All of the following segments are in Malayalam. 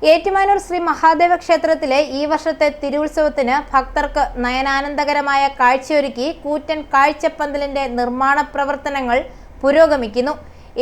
ഏറ്റുമാനൂർ ശ്രീ മഹാദേവ ക്ഷേത്രത്തിലെ ഈ വർഷത്തെ തിരുവുത്സവത്തിന് ഭക്തർക്ക് നയനാനന്ദകരമായ കാഴ്ചയൊരുക്കി കൂറ്റൻ കാഴ്ചപ്പന്തലിന്റെ നിർമ്മാണ പ്രവർത്തനങ്ങൾ പുരോഗമിക്കുന്നു.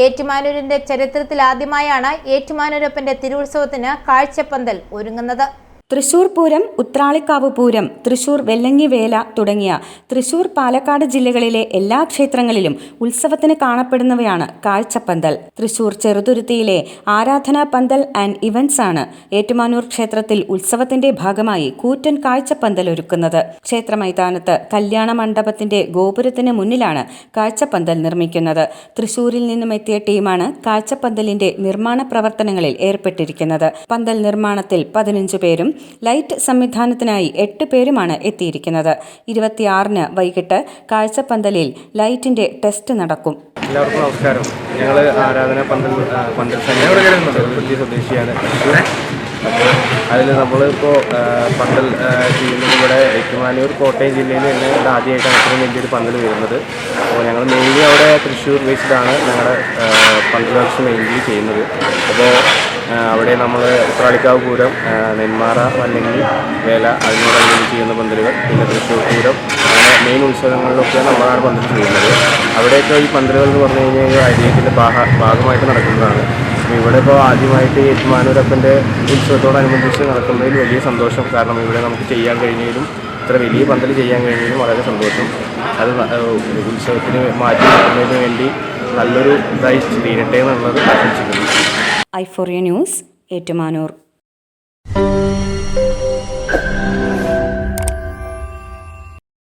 ഏറ്റുമാനൂരിന്റെ ചരിത്രത്തിലാദ്യമായാണ് ഏറ്റുമാനൂരപ്പന്റെ തിരുവുത്സവത്തിന് കാഴ്ചപ്പന്തൽ ഒരുങ്ങുന്നത്. തൃശൂർ പൂരം, ഉത്രാളിക്കാവ് പൂരം, തൃശൂർ വെല്ലങ്ങിവേല തുടങ്ങിയ തൃശൂർ, പാലക്കാട് ജില്ലകളിലെ എല്ലാ ക്ഷേത്രങ്ങളിലും ഉത്സവത്തിന് കാണപ്പെടുന്നവയാണ് കാഴ്ചപ്പന്തൽ. തൃശൂർ ചെറുതുരുത്തിയിലെ ആരാധനാ പന്തൽ ആൻഡ് ഇവന്റ്സ് ആണ് ഏറ്റുമാനൂർ ക്ഷേത്രത്തിൽ ഉത്സവത്തിന്റെ ഭാഗമായി കൂറ്റൻ കാഴ്ചപ്പന്തൽ ഒരുക്കുന്നത്. ക്ഷേത്ര മൈതാനത്ത് കല്യാണ മണ്ഡപത്തിന്റെ ഗോപുരത്തിന് മുന്നിലാണ് കാഴ്ചപ്പന്തൽ നിർമ്മിക്കുന്നത്. തൃശൂരിൽ നിന്നും എത്തിയ ടീമാണ് കാഴ്ചപ്പന്തലിന്റെ നിർമ്മാണ പ്രവർത്തനങ്ങളിൽ ഏർപ്പെട്ടിരിക്കുന്നത്. പന്തൽ നിർമ്മാണത്തിൽ 15 പേരും ലൈറ്റ് സംവിധാനത്തിനായി 8 പേരുമാണ് എത്തിയിരിക്കുന്നത്. 26-ന് വൈകിട്ട് കാഴ്ചപ്പന്തലിൽ ലൈറ്റിന്റെ ടെസ്റ്റ് നടക്കും. എല്ലാവർക്കും നമസ്കാരം. ഞങ്ങൾ ആരാധന പന്തൽ സ്വദേശിയാണ്. അതിൽ നമ്മളിപ്പോൾ പന്തൽ ചെയ്യുന്നത് ഇവിടെ ഏറ്റുമാനൂർ കോട്ടയം ജില്ലയിൽ തന്നെ ആദ്യമായിട്ടാണ് അത്രയും വലിയൊരു പന്തൽ വരുന്നത്. അപ്പോൾ ഞങ്ങൾ മെയിൻലി അവിടെ തൃശ്ശൂർ ബേസ്ഡാണ് ഞങ്ങളുടെ പന്തൽ വർക്ക്സ് മെയിൻലി ചെയ്യുന്നത്. അപ്പോൾ അവിടെ നമ്മൾ ഉത്രാളിക്കാവ് പൂരം, നെന്മാറ, വല്ലങ്ങി വേല അതിനോടനുബന്ധിച്ച് ചെയ്യുന്ന പന്തലുകൾ, പിന്നെ തൃശ്ശൂർ പൂരം, അങ്ങനെ മെയിൻ ഉത്സവങ്ങളിലൊക്കെയാണ് നമ്മളാണ് പന്തൽ ചെയ്യുന്നത്. അവിടെയൊക്കെ ഈ പന്തലുകൾ എന്ന് പറഞ്ഞു കഴിഞ്ഞാൽ ഐതിഹ്യത്തിൻ്റെ ഭാഗമായിട്ട് നടക്കുന്നതാണ്. അപ്പോൾ ഇവിടെ ഇപ്പോൾ ആദ്യമായിട്ട് ഏറ്റുമാനൂരപ്പൻ്റെ ഉത്സവത്തോടനുബന്ധിച്ച് നടക്കുന്നതിൽ വലിയ സന്തോഷം. കാരണം ഇവിടെ നമുക്ക് ചെയ്യാൻ കഴിഞ്ഞതിലും ഇത്ര വലിയ പന്തൽ ചെയ്യാൻ കഴിഞ്ഞതിലും വളരെ സന്തോഷം. അത് ഉത്സവത്തിന് മാറ്റി നിർത്തുന്നതിന് വേണ്ടി നല്ലൊരു ഇതായി തീരട്ടെ എന്നുള്ളത് ആശംസിക്കുന്നു. i4u news, Ettumanoor.